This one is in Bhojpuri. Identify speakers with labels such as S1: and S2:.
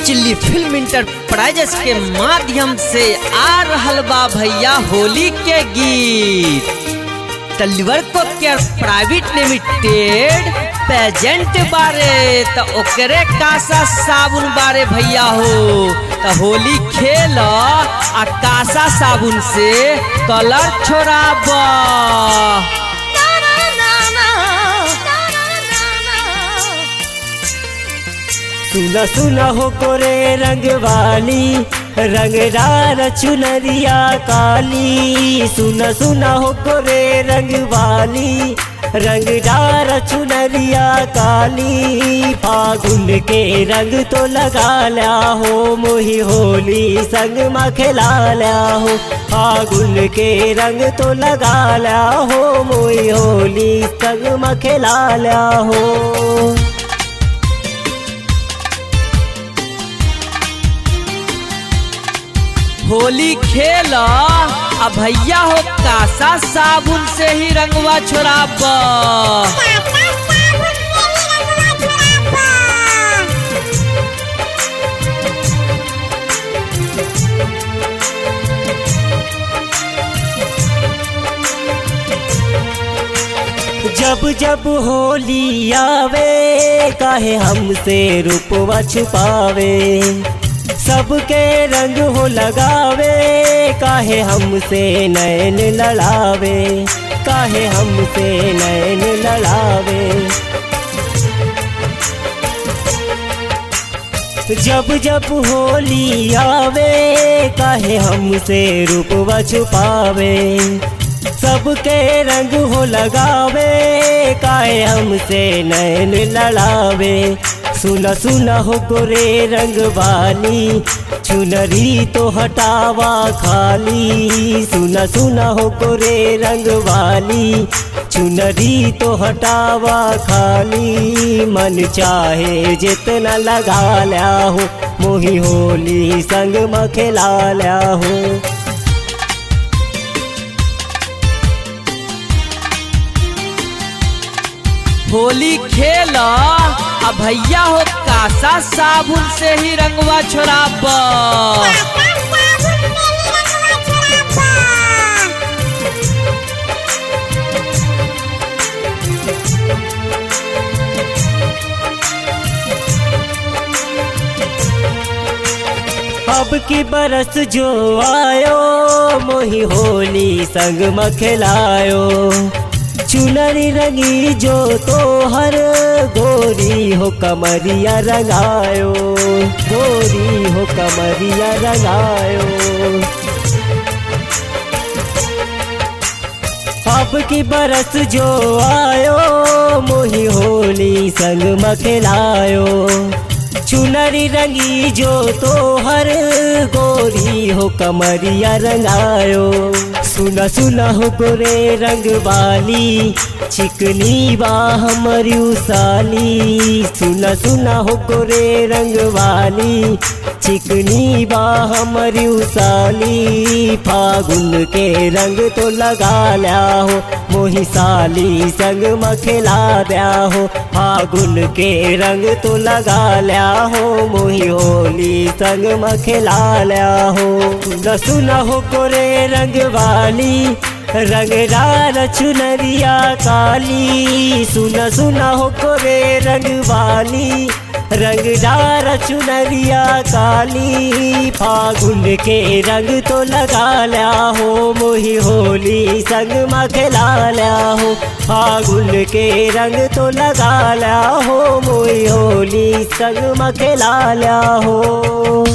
S1: चिल्ली फिल्म इंटरप्राइजेस के माध्यम से आ रहल बा भैया होली के गीत। तलवर को केयर प्राइवेट लिमिटेड प्रेजेंट बारे तो ओकरे कासा साबुन बारे भैया हो तो होली खेल आ कासा साबुन से कलर छोड़ाबा।
S2: सुना सुना हो कोरे रंग वाली रंगदार चुनरिया काली। सुना सुना हो कोरे रंग वाली रंगदार चुनरिया काली। फागुन के रंग तो लगा लिया हो मोही होली संग में खिला लिया हो। फागुन के रंग तो लगा लिया हो मोही होली संग में खिला लिया हो।
S1: होली खेल आ भैया हो कासा साबुन से ही रंगवा छोड़ाबा।
S2: जब जब होली आवे काहे हमसे रूपवा छुपावे। सबके रंग हो लगावे काहे हमसे नैन लड़ावे। काहे हमसे नैन लड़ावे। जब जब होली आवे काहे हमसे रूपवा छुपावे। सबके रंग हो लगावे काहे हमसे नैन लड़ावे। सुना सुना हो गोरे रंग वाली चुनरी तो हटावा खाली। सुना सुना हो गोरे रंग वाली चुनरी तो हटावा खाली। मन चाहे जितना लगा लिया हो मोही होली संग में खिला लिया हो।
S1: होली खेल आ भैया हो कासा साबुन से ही रंगवा छोड़ाबा।
S2: अब की बरस जो आयो मोही होली संग में खिलायो। चुनरी रंगी जो तो हर गोरी हो कमरिया रंगायो। गोरी हो कमरिया रंगायो। अब की बरस जो आयो मोही होली संग में खिलायो। चुनरी रंगी जो तो हर गोरी हो कमरिया रंगायो। सुना सुना हो गोरे रंग वाली चिकनी बा हमारी उसाली। सुना सुना हो गोरे रंग वाली चिकनी बा हमारी उसाली। फागुन के रंग तो लगा लिया हो मोही साली संग में खिला दिया हो। फागुन के रंग तो लगा लिया हो मोही होली संग में खिला लिया हो। सुना सुना हो गोरे रंग वाली रंगदार चुनरिया काली। सुना सुना हो गोरे रंग वाली रंगदार चुनरिया काली। फागुन के रंग तो लगा लिया हो मोही होली संग में खिला लिया हो। फागुन के रंग तो लगा लिया हो मोही होली संग में खिला लिया हो।